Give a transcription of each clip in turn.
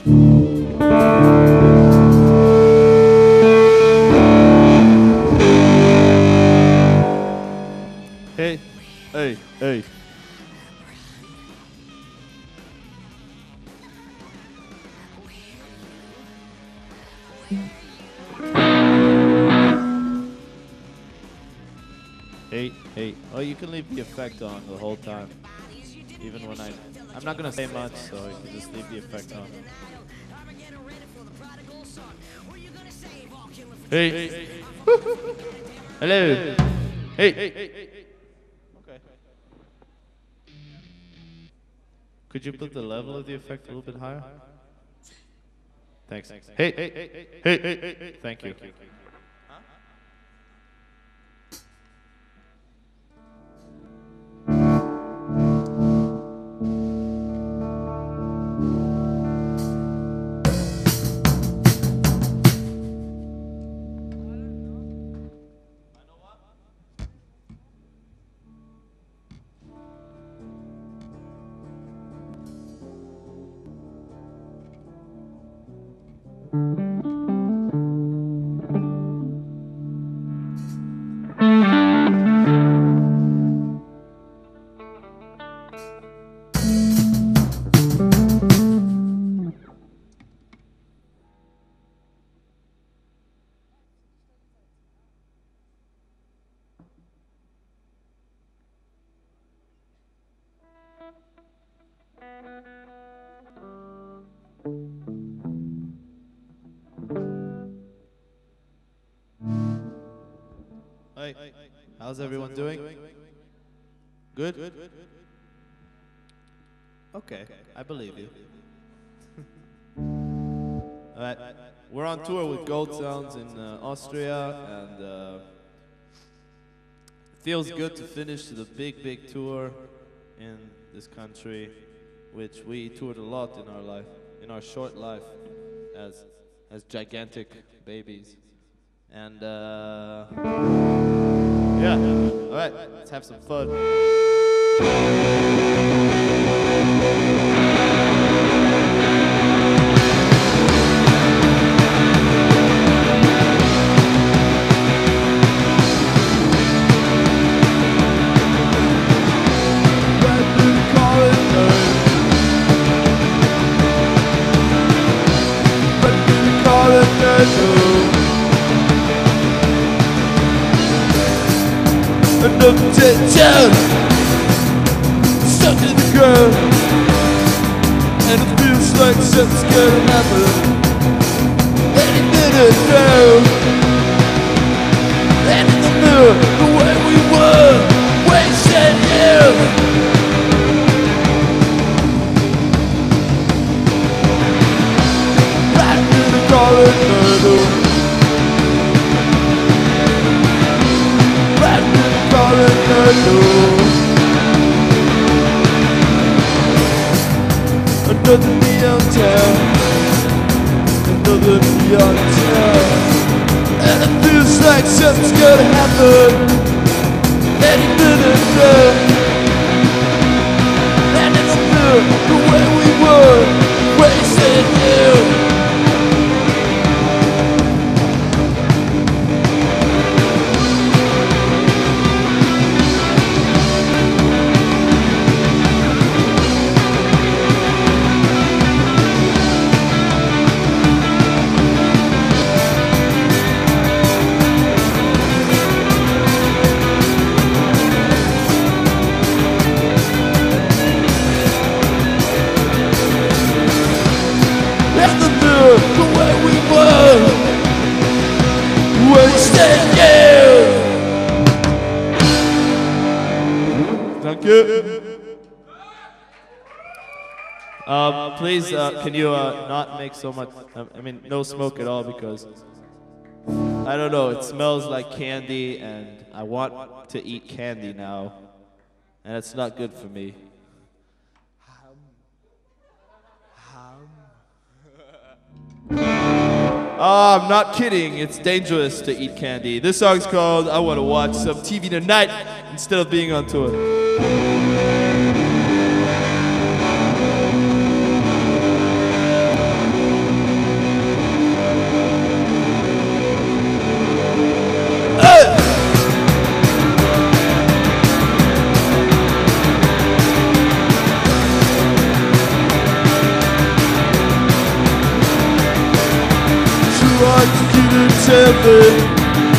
Hey, hey, hey. Hey, hey. Oh, you can leave the effect on the whole time. Even when I'm not gonna say much, so you can just leave the effect on. Hey. Hello. Hey. Okay. Could you put the level of the effect a little bit higher? Thanks. Hey. Thank you. Hi. How's everyone doing? Good? Okay, I believe you. Alright, we're on tour with Gold Sounds in Austria, and it feels good to finish the big tour in this country, which we toured a lot in our life, in our short life, as gigantic babies. And yeah, all right, let's have some fun. Another tension stuck in the ground, and it feels like something's gonna happen any minute now. And in the mirror, the way we were, wasting you. Right through the corridor. Another neon town, another neon town, and it feels like something's gonna happen any minute now. And in the mirror, the way we were, wasting you. Please, can you not make so much, I mean, no smoke at all, because, I don't know, it smells like candy, and I want to eat candy now, and it's not good for me. Oh, I'm not kidding, it's dangerous to eat candy. This song's called I Want to Watch Some TV Tonight instead of being on tour. what you didn't tell me,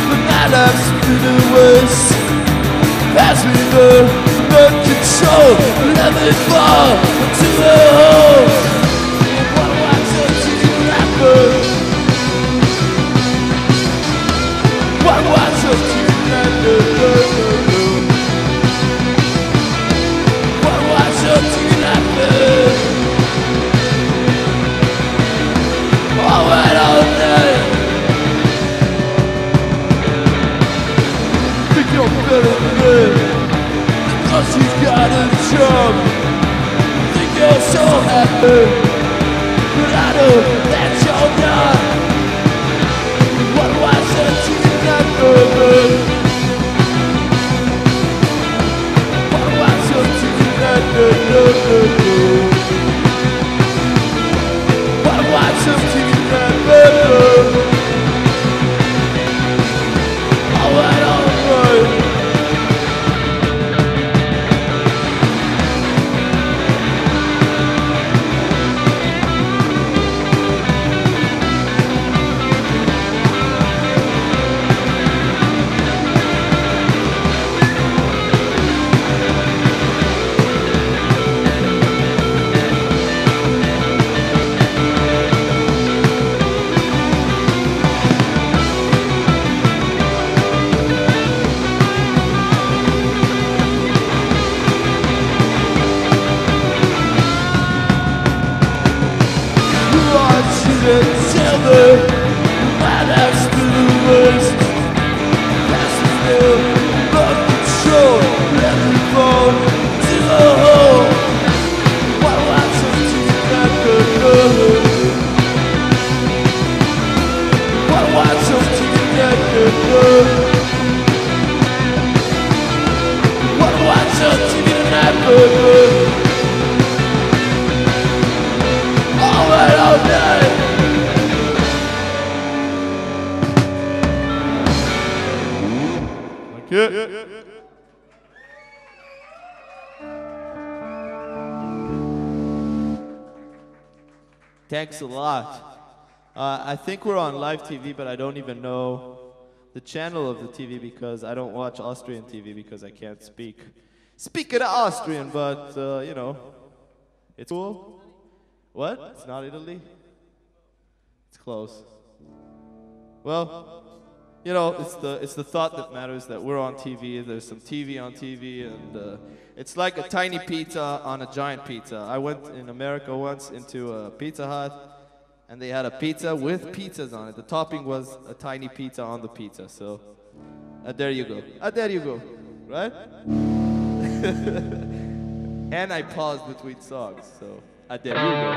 but now I'm spinning waste. Pass me the remote control, let me fall into the hole. What do I tell you rapper? What do I tell you rapper? What do I tell you rapper? All right, all night. Think you're better than me, because you got a job. Think you're so happy, but I know that you're not. What do I say to you that moment? What do I say to you that moment? What do I say to you that moment? Alright, alright. Tell me, my life's been the worst. Pass me the remote control, let me fall to the hole. What do I say to you that girl? What do I say to you that girl? What do I say to you that girl? All right, all night. Yeah. Thanks a lot. I think we're on live TV, but I don't even know the channel of the TV because I don't watch Austrian TV because I can't speak it Austrian, but you know, it's cool. What? It's not Italy? It's close. Well, you know, it's the thought that matters, that we're on TV. There's some TV on TV, and it's like a tiny pizza on a giant pizza. I went in America once into a Pizza Hut, and they had a pizza with pizzas on it. The topping was a tiny pizza on the pizza. So, there you go. There you go. Right? And I paused between songs. So, there you go.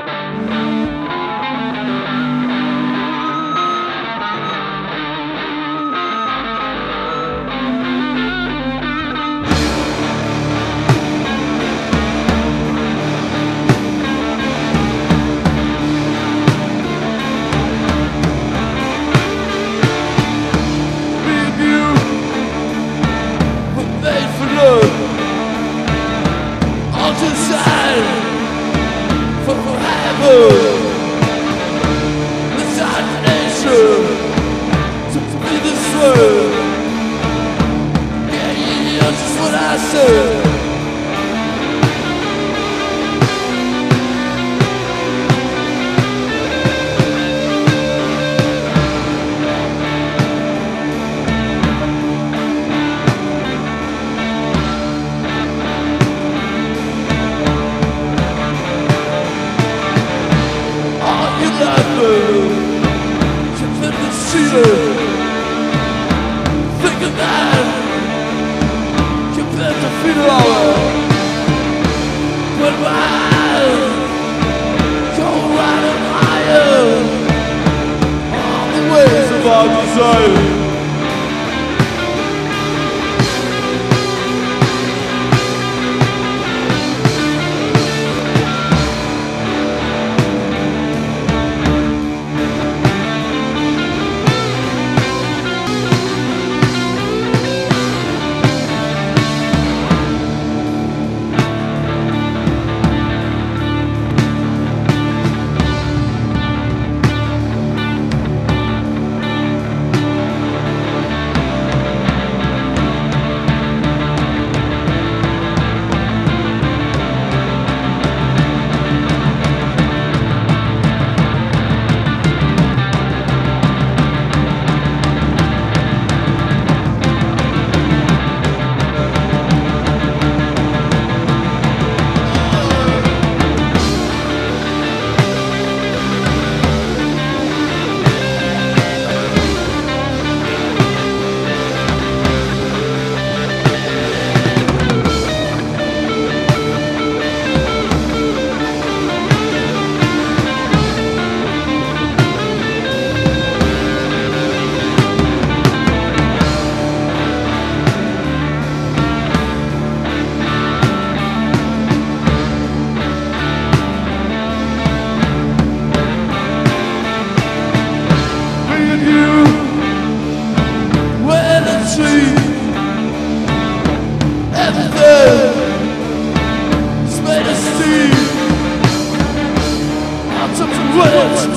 poet,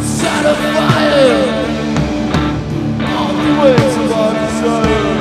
set a fire, all the ways of our desire.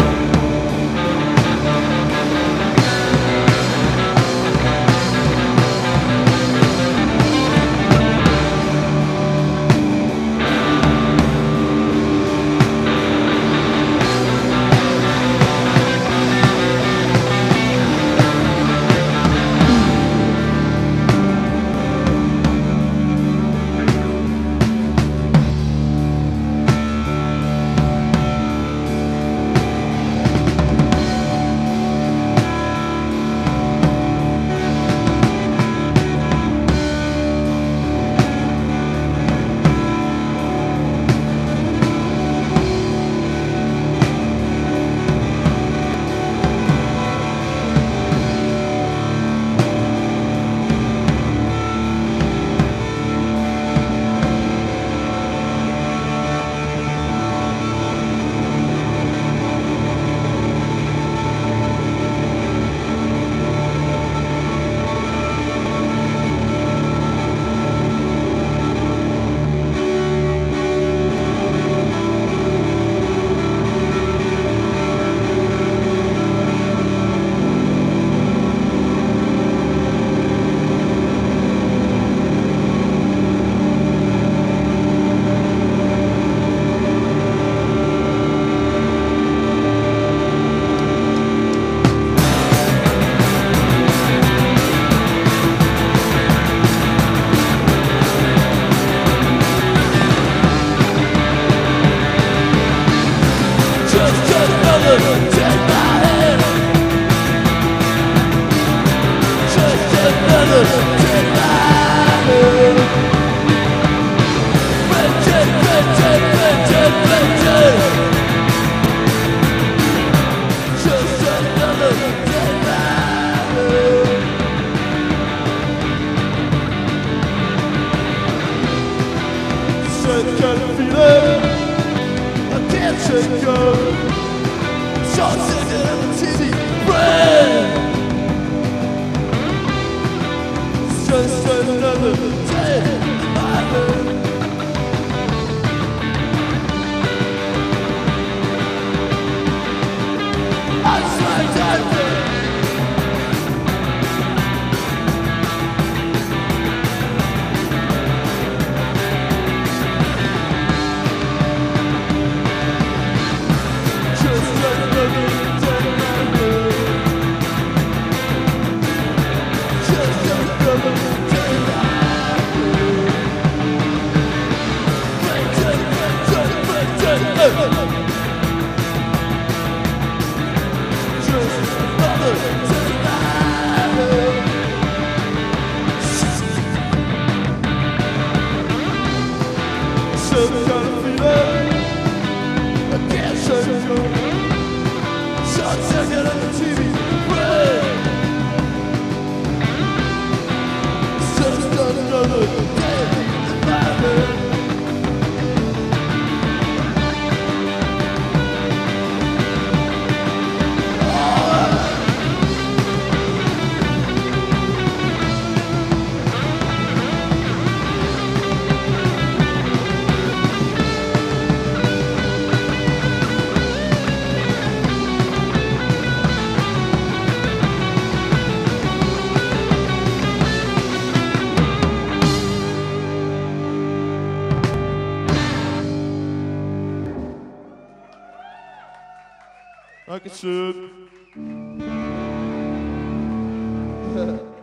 Dankeschön.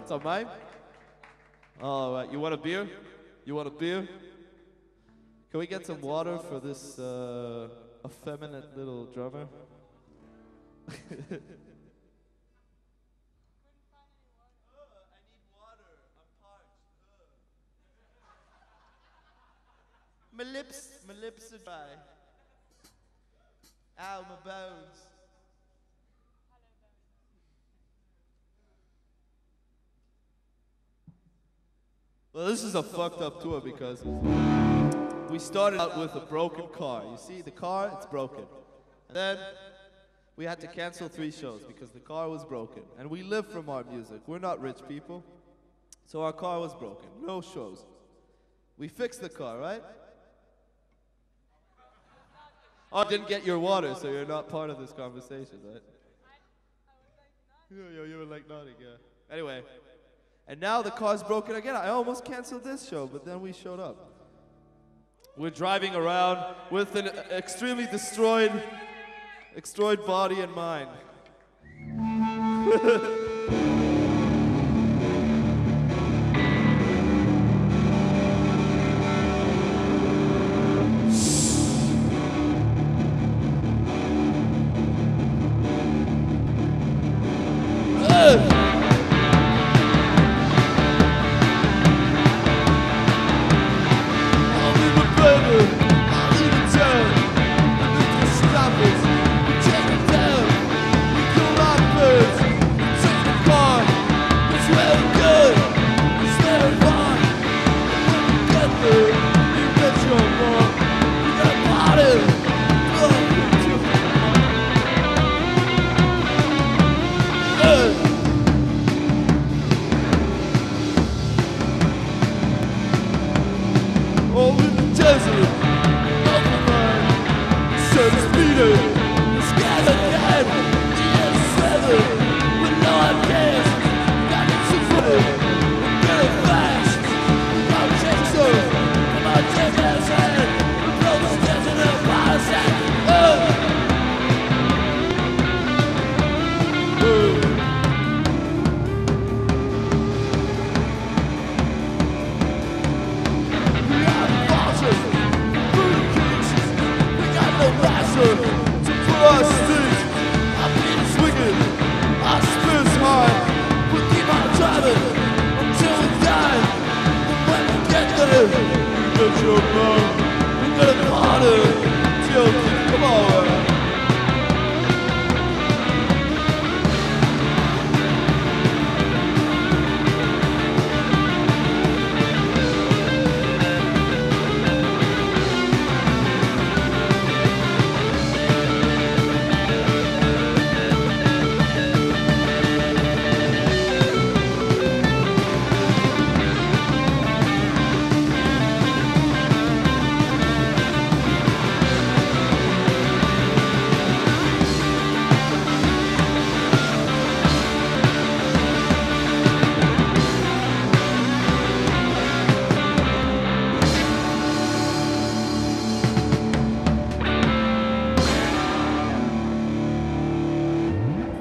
It's on mine? All right, you want a beer? You want a beer? Can we get some water for this effeminate little drummer? My lips are dry. Ow, my bones. Well, this is a fucked up tour because we started out with a broken car. You see, the car, it's broken. And then we had to cancel 3 shows because the car was broken. And we live from our music. We're not rich people. So our car was broken. No shows. We fixed the car, right? Oh, I didn't get your water, so you're not part of this conversation, right? You were like nodding, yeah. Anyway, and now the car's broken again. I almost canceled this show, but then we showed up. We're driving around with an extremely destroyed body and mind.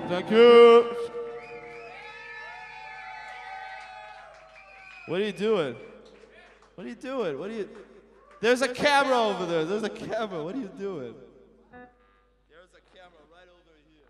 Thank you. What are you doing? What are you doing? What are you? There's a camera over there. There's a camera. What are you doing? There's a camera right over here.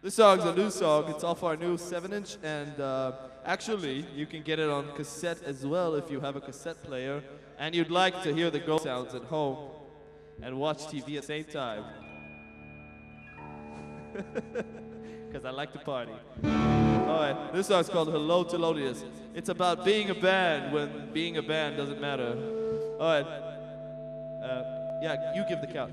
This song's a new song. It's off our new 7-inch, and actually, you can get it on cassette as well if you have a cassette player, and you'd like to hear the ghost sounds at home and watch TV at the same time. Because I like to party. Alright, this song's called Hello to Loneliness. It's about being a band when being a band doesn't matter. Alright, yeah, you give the count.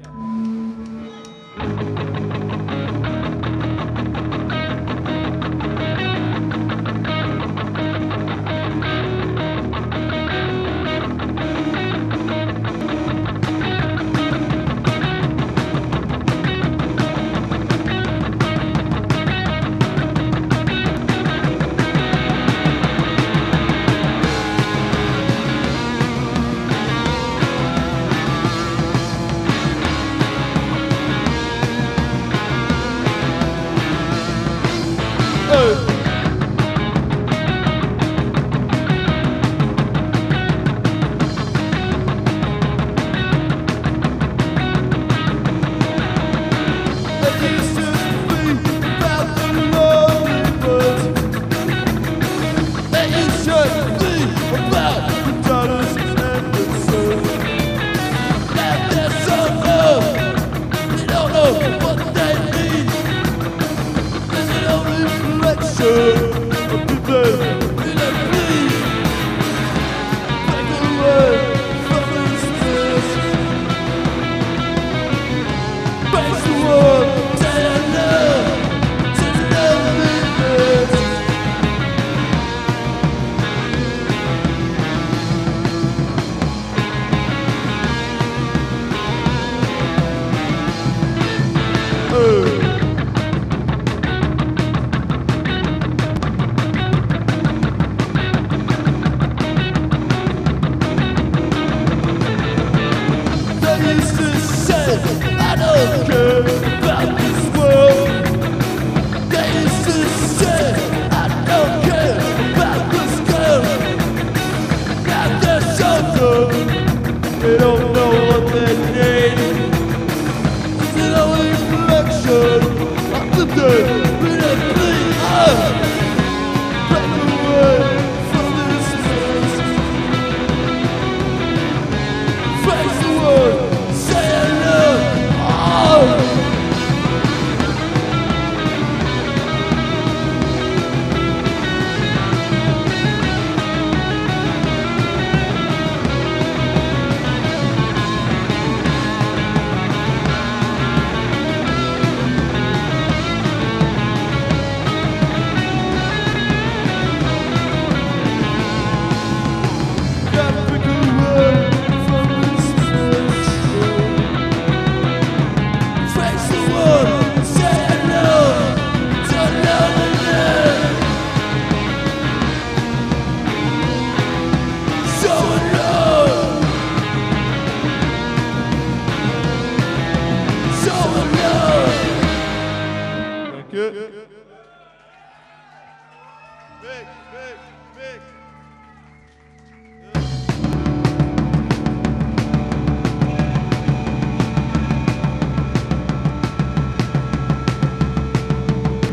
you. Big, big, big.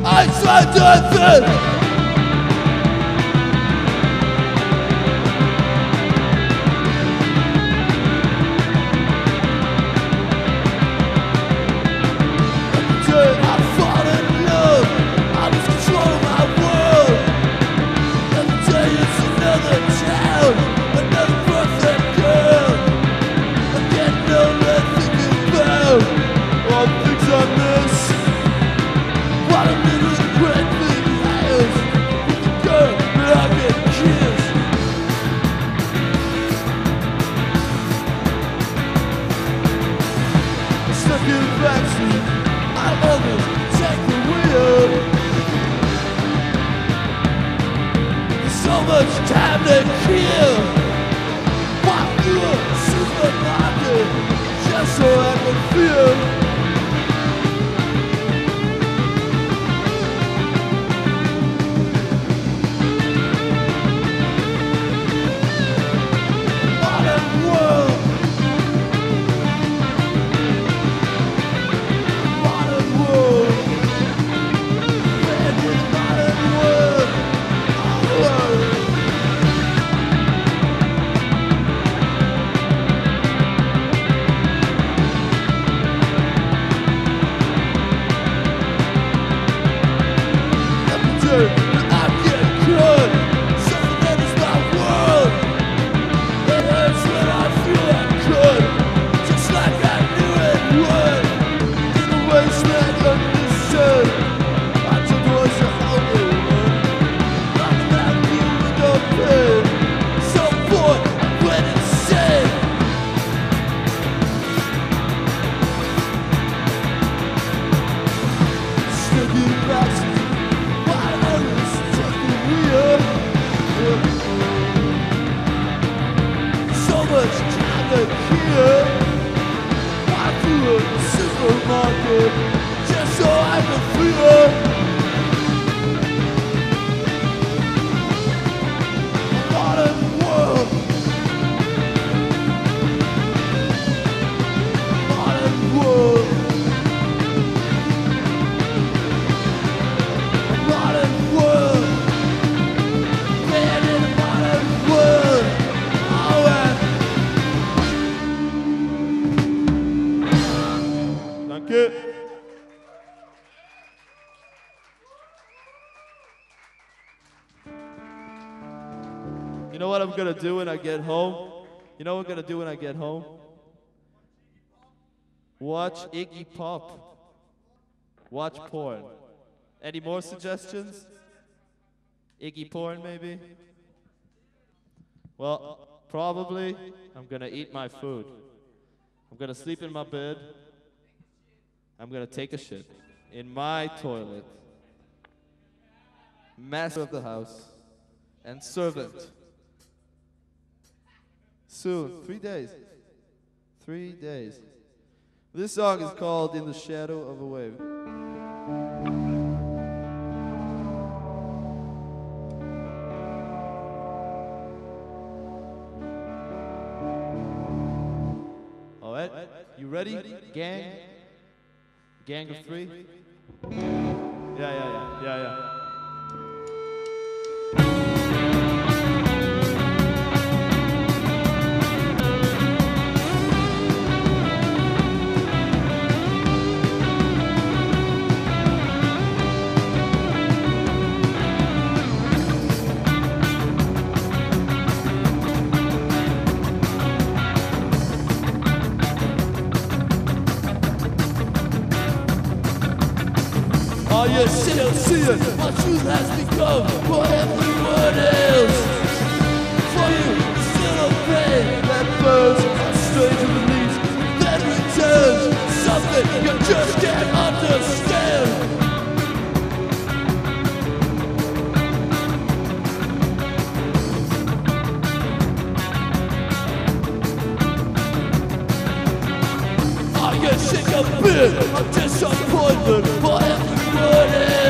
I tried to answer. Time to kill. Walk through a supermarket just so I can feel. Modern world. Modern world. Man in modern world. Oh. Just so I can feel. Modern world. Modern world. Modern world. Man in a modern world. Alright. Danke. You know what I'm gonna do when I get home? You know what I'm gonna do when I get home? Watch Iggy Pop. Watch porn. Any more suggestions? Iggy porn, maybe? Well, probably I'm gonna eat my food. I'm gonna sleep in my bed. I'm gonna take a shit in my toilet. Master of the house and servant. Soon, 3 days. 3 days. This song is called In the Shadow of a Wave. All right, you ready, gang? Gang of three? Yeah. Oh, you still see it, what truth has become for everyone else. For you, still a pain that burns, a stranger release, then returns, something you just can't understand. I get sick of being a disappointment for everyone else.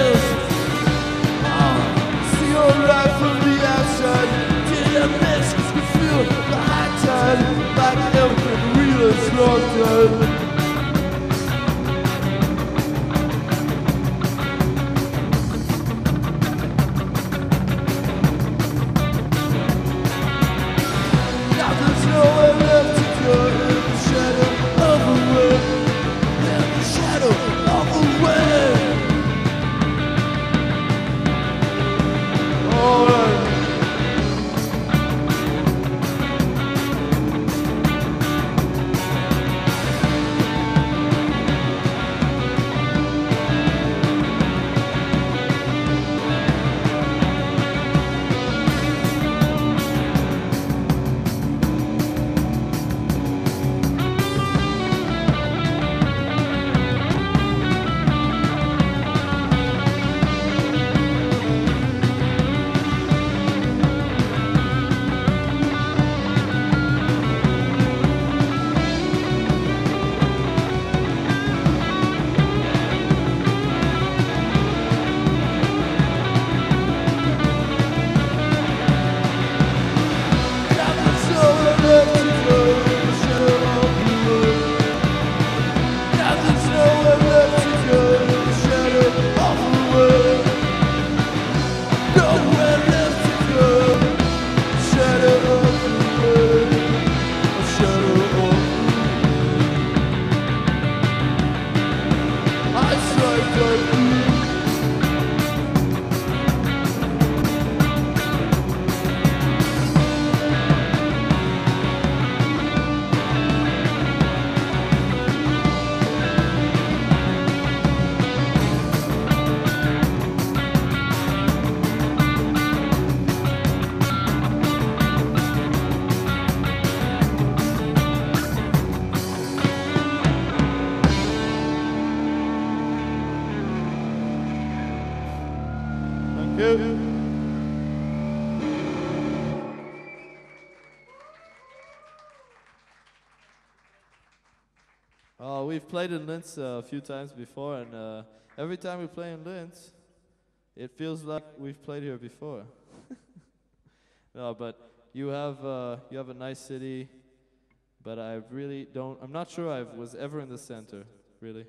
We've played in Linz a few times before, and every time we play in Linz, it feels like we've played here before. No, but you have a nice city, but I really don't. I'm not sure I was ever in the center, really.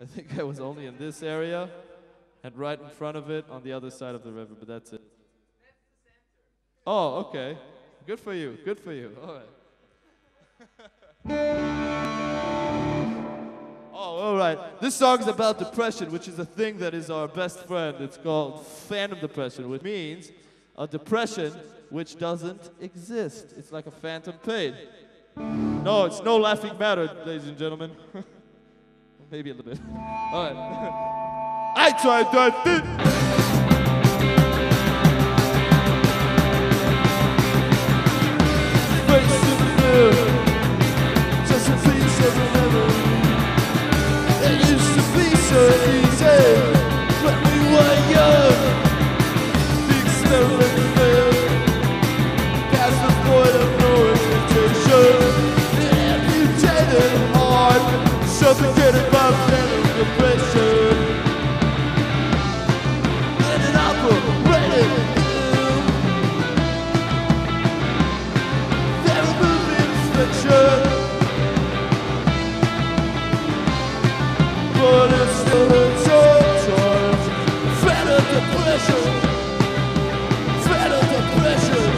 I think I was only in this area, and right in front of it on the other side of the river, but that's it. Oh, okay. Good for you. Good for you. All right. Oh, all right. This song is about depression, which is a thing that is our best friend. It's called phantom depression, which means a depression which doesn't exist. It's like a phantom pain. No, it's no laughing matter, ladies and gentlemen. Maybe a little bit. All right. I tried that. Just a piece of a memory. It used to be so easy when we were young. The experiment failed, past the point of no expectation. It amputated hard, suffocated by phantom depression. And an operated film, they're removing infection. But it's still a sometimes phantom depression, phantom depression.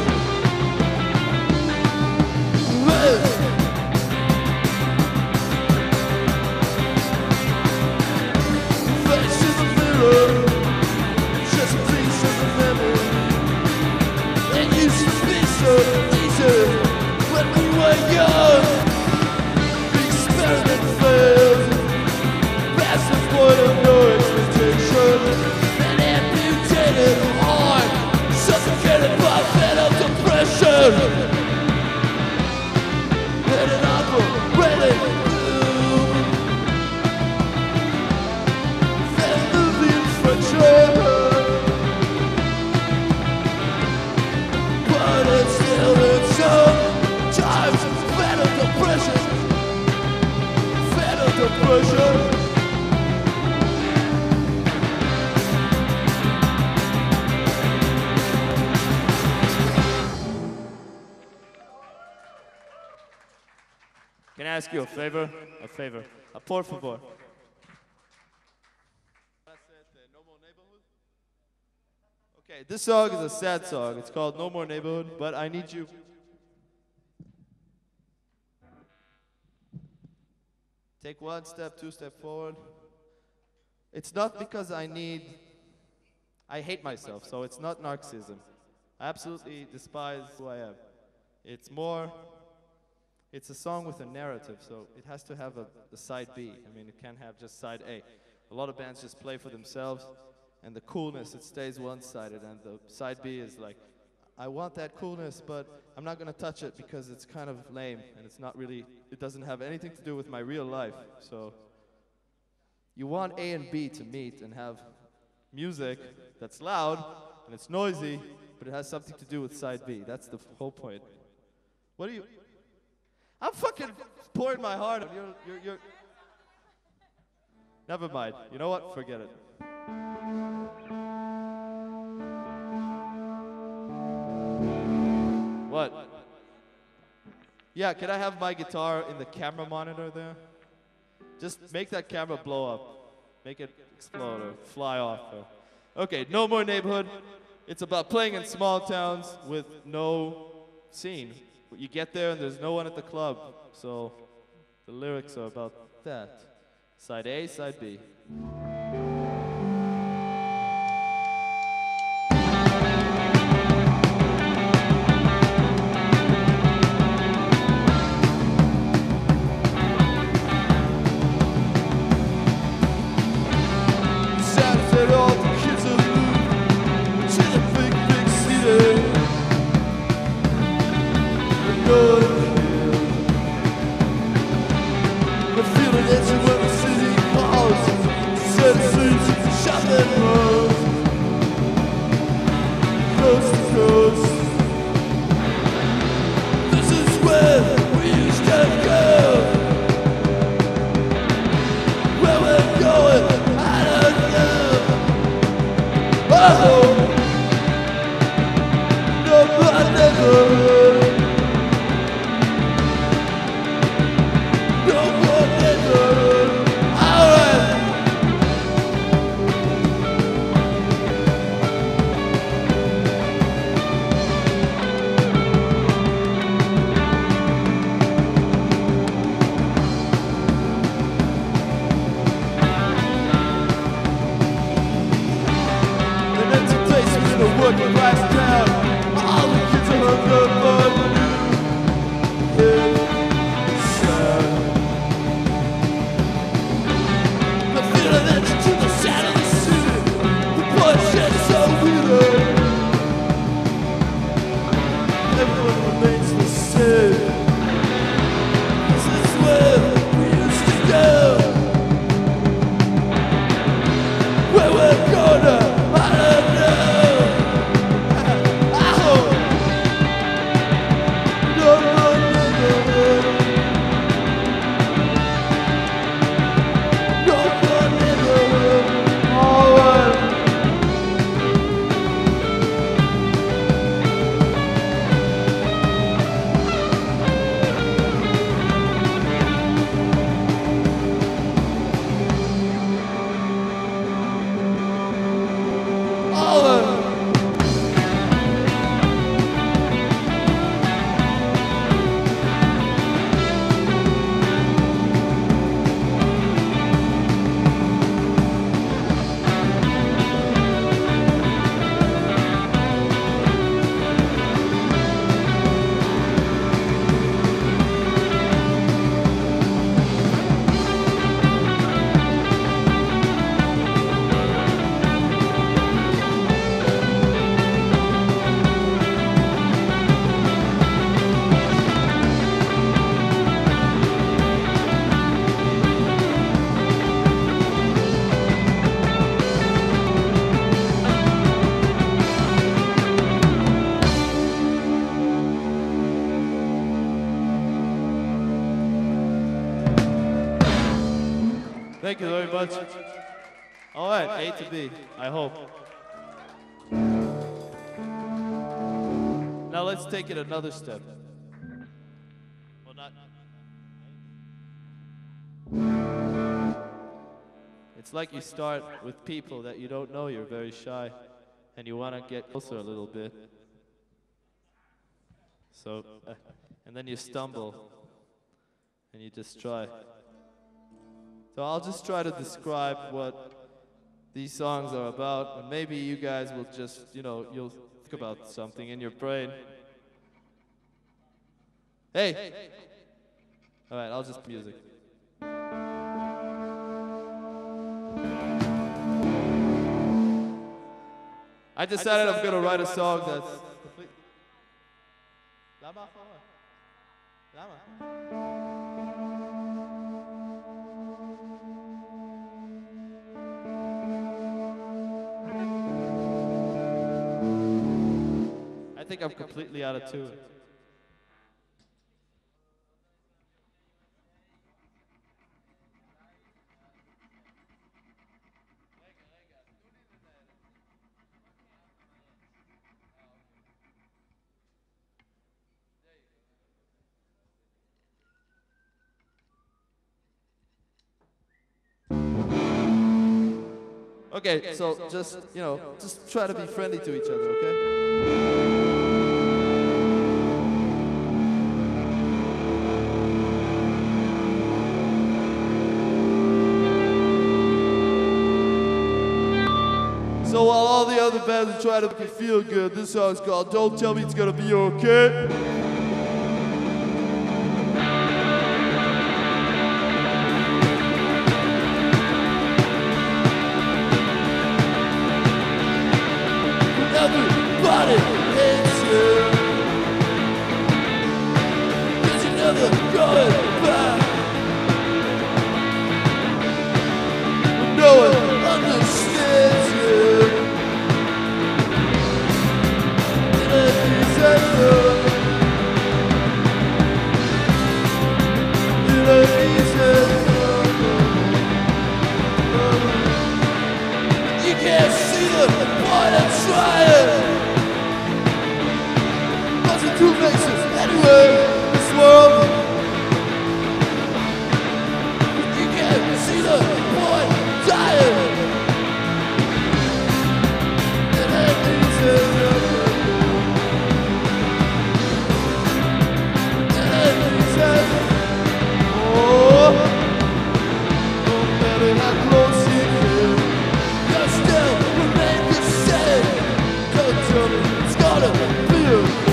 Face in the mirror, just a piece of the memory. It used to be so easy when we were young. The experiment failed. Past the point of no expectation, and amputated heart, suffocated by phantom depression. And an operating room, then the infection. But it's still in sometimes phantom depression, phantom depression. Can I ask you a favor? A favor. Por favor. Okay, this song is a sad song. It's called No More Neighborhood, but I need you. Take one step, two step forward. It's not because I hate myself, so it's not narcissism. I absolutely despise who I am. It's a song with a narrative, so it has to have a side B. I mean, it can't have just side A. A lot of bands just play for themselves, and the coolness, it stays one-sided, and the side B is like, I want that coolness, but I'm not gonna touch it because it's kind of lame, and it's not really, it doesn't have anything to do with my real life. So you want A and B to meet and have music that's loud, and it's noisy, but it has something to do with side B. That's the whole point. What are you? I'm fucking pouring my heart out. You're Never mind. You know what? Forget it. What? Yeah, can I have my guitar in the camera monitor there? Just make that camera blow up. Make it explode or fly off. Okay, No More Neighborhood. It's about playing in small towns with no scene. You get there and there's no one at the club. So the lyrics are about that. Side A, side B. Thank you very much. All right, A to B, I hope. Now let's take it another step. Well, not. It's like you start with people that you don't know, you're very shy, and you want to get closer a little bit. So, and then you stumble, and you just try. So I'll just try to describe what these songs are about, and maybe you guys will just, you'll think about something in your brain. Hey! Alright, I'll just music. I decided I'm gonna write a song that's complete. Lama. I think I'm completely out of tune. Okay, so just try to be friendly to each other, okay? So while all the other bands are trying to make it feel good, this song's called Don't Tell Me It's Gonna Be Okay. Everybody hates you, 'cause you're never going back. No one understands you. In a December, in a December, you can't see the point of trying. Two faces anywhere in this world. You can't see the boy dying. And that means oh, no matter how close you get, you still remain the same. Don't tell me it's gonna be okay.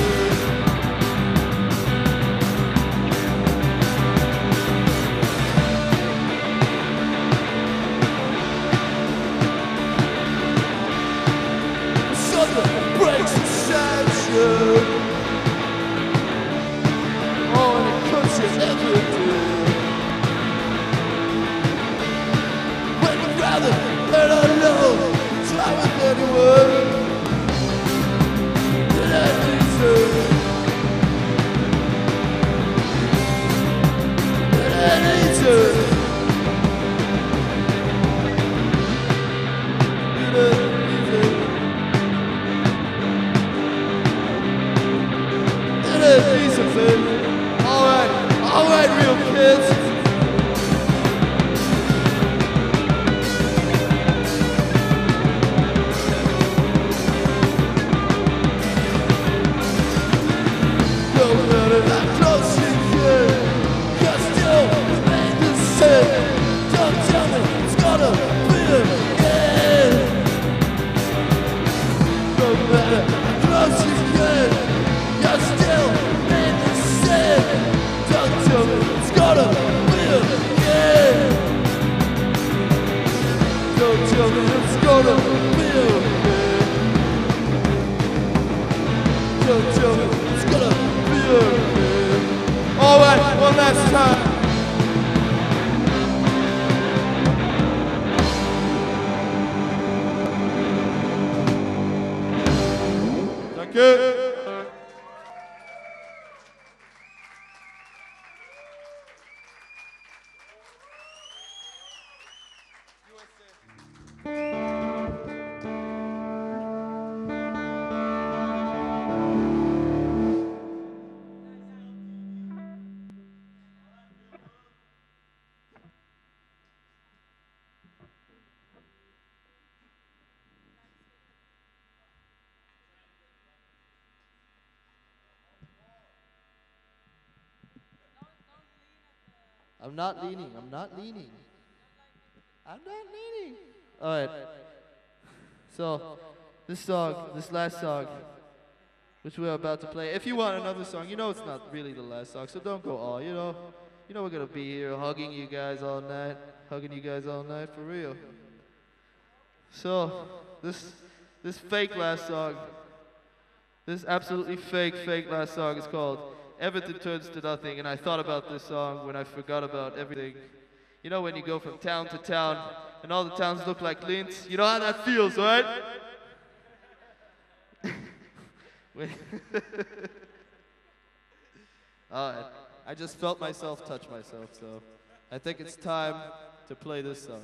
Breaks the sanction. Oh, and it cuts you every day. When you'd rather let alone try with anyone. It ain't easy. It ain't easy. It ain't easy. Piece of it. All right, real kids. No matter how close you get, you still remain the same. Don't tell me it's gonna be again. No matter how close you get, you still remain the same. Don't tell me it's gonna be again. Don't tell me it's gonna be again. Don't tell me it's gonna be again. All right, one last time. Thank you. I'm not leaning. I'm not leaning. I'm not leaning. All right. So, this last song, which we're about to play. If you want another song, you know it's not really the last song, so don't go all. You know we're gonna be here hugging you guys all night, for real. So, this fake last song, this absolutely fake last song is called "Everything Turns to Nothing," and I thought about this song when I forgot about everything. You know when you go from town to town and all the towns look like Linz? You know how that feels, right? Alright, I just felt myself touch myself, so I think it's time to play this song.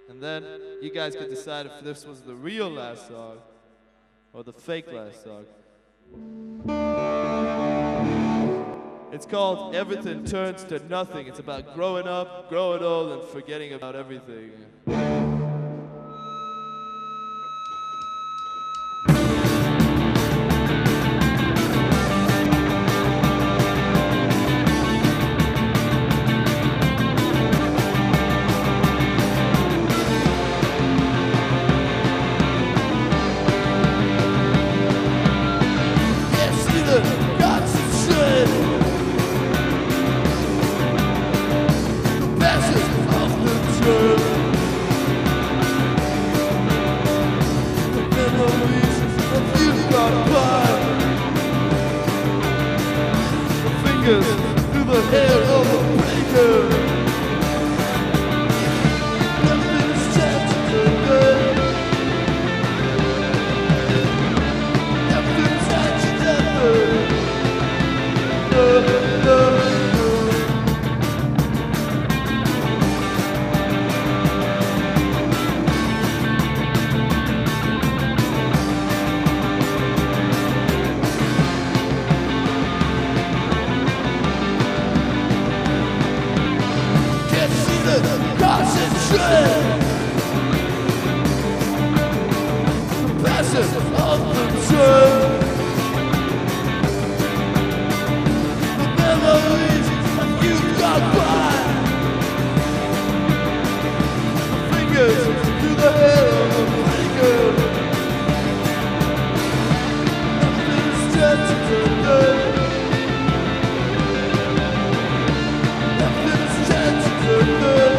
And then you guys can decide if this was the real last song or the fake last song. It's called "Everything Turns to Nothing." It's about growing up, growing old, and forgetting about everything. Through the hair of a breaker, nothing's changed today. Nothing's changed today. Concentrate. The passion of the train. The memories of youth gone by. The fingers through the hair of a breaker. Nothing's changed today. Nothing's changed today.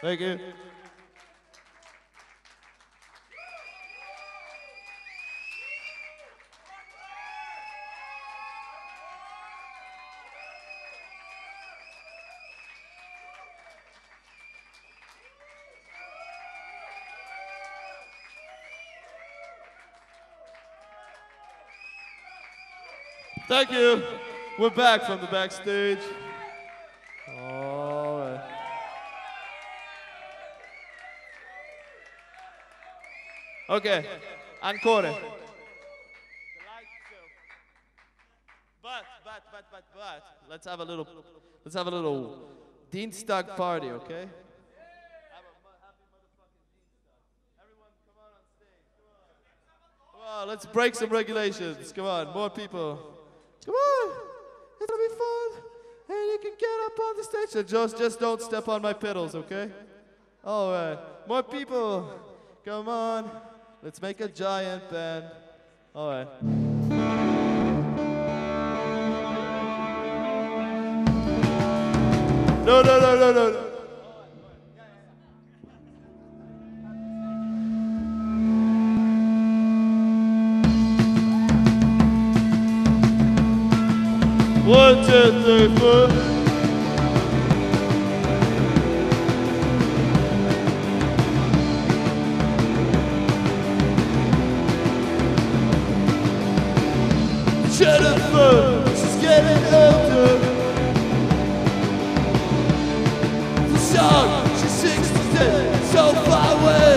Thank you. Thank you. We're back from the backstage. All right. Okay, ancora. But, let's have a little Dienstag party, okay? Come on, let's break some regulations. Come on, more people. Come on, it's gonna be fun. And you can get up on the stage. So just don't step on my pedals, okay? All right, more people. Come on, let's make a giant band. All right. No. 1, 2, 3, 4. Jennifer, she's getting older. The song she sings today so far away.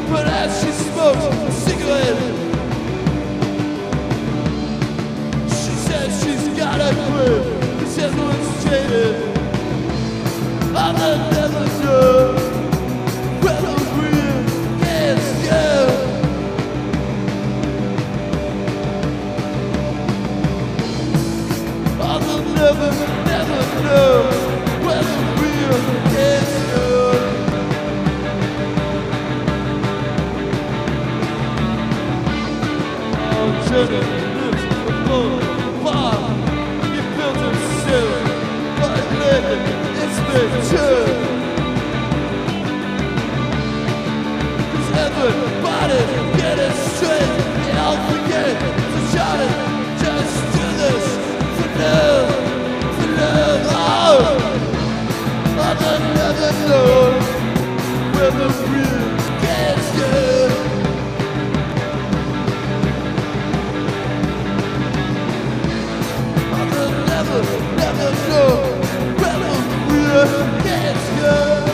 But as she smokes a cigarette, she's gotta quit, 'cause everyone's jaded. I'll never know where the real is go. I'll never know where the real is go. Oh, Jenny lives alone. He built himself, but lately it's been true. 'Cause everybody get it straight. They all forget to try to just do this for love, for love. Oh, I'll never know where the real gets good. Never know where the real gets good.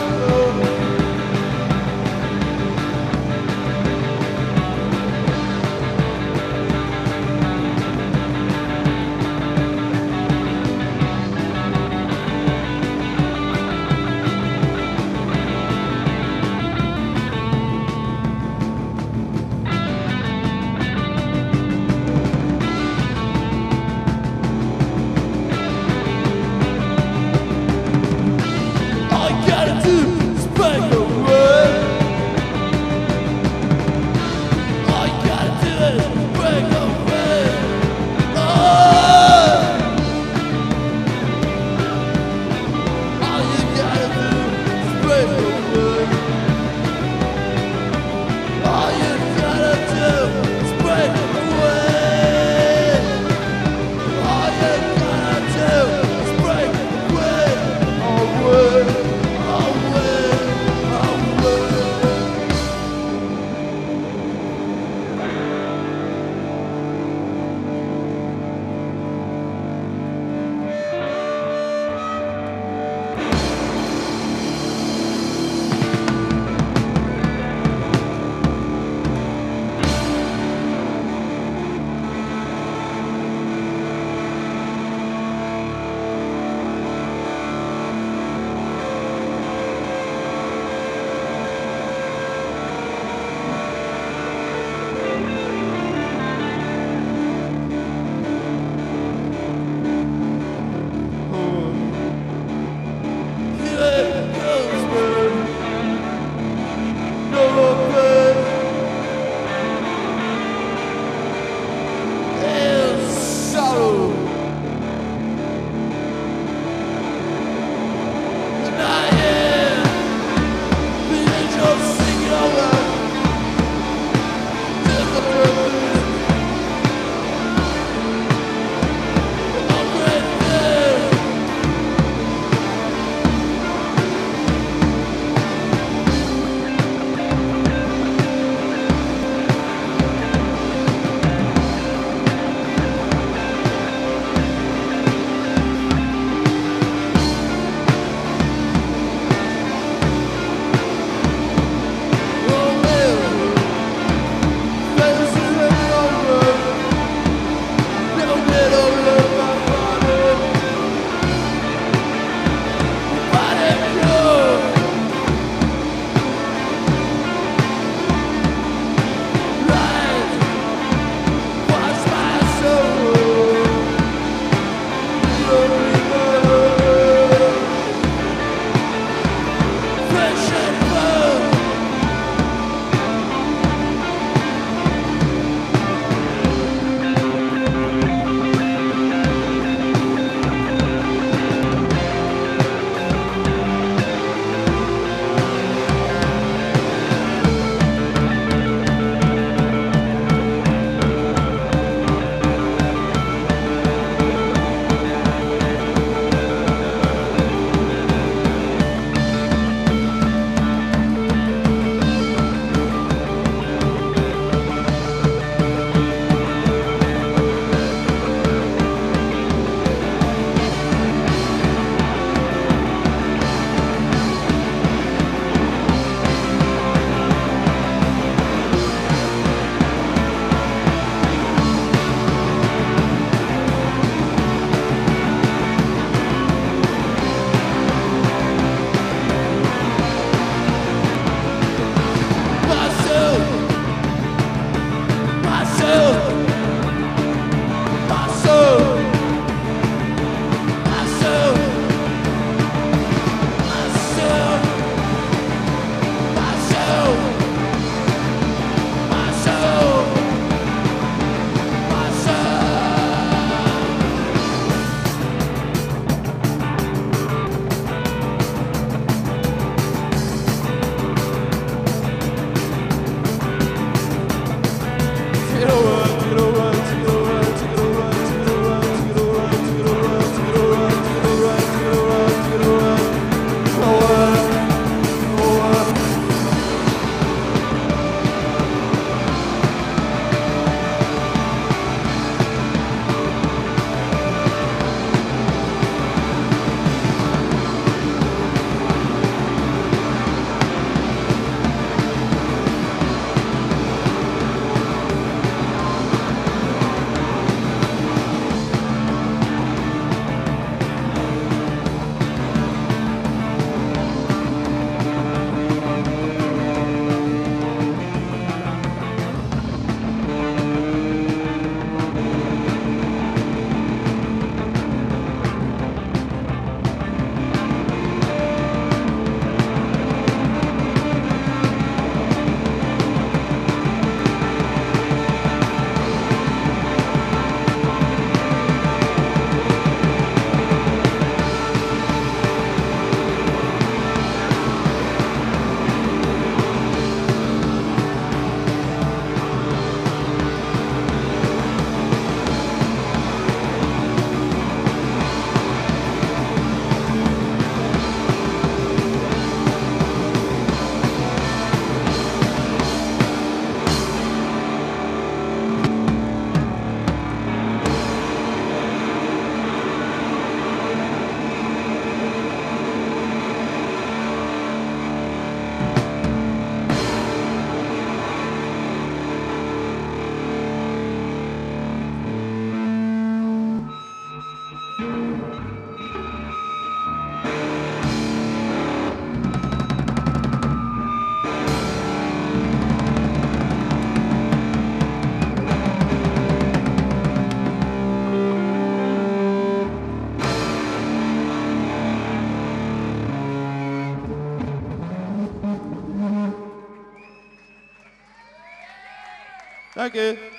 Danke.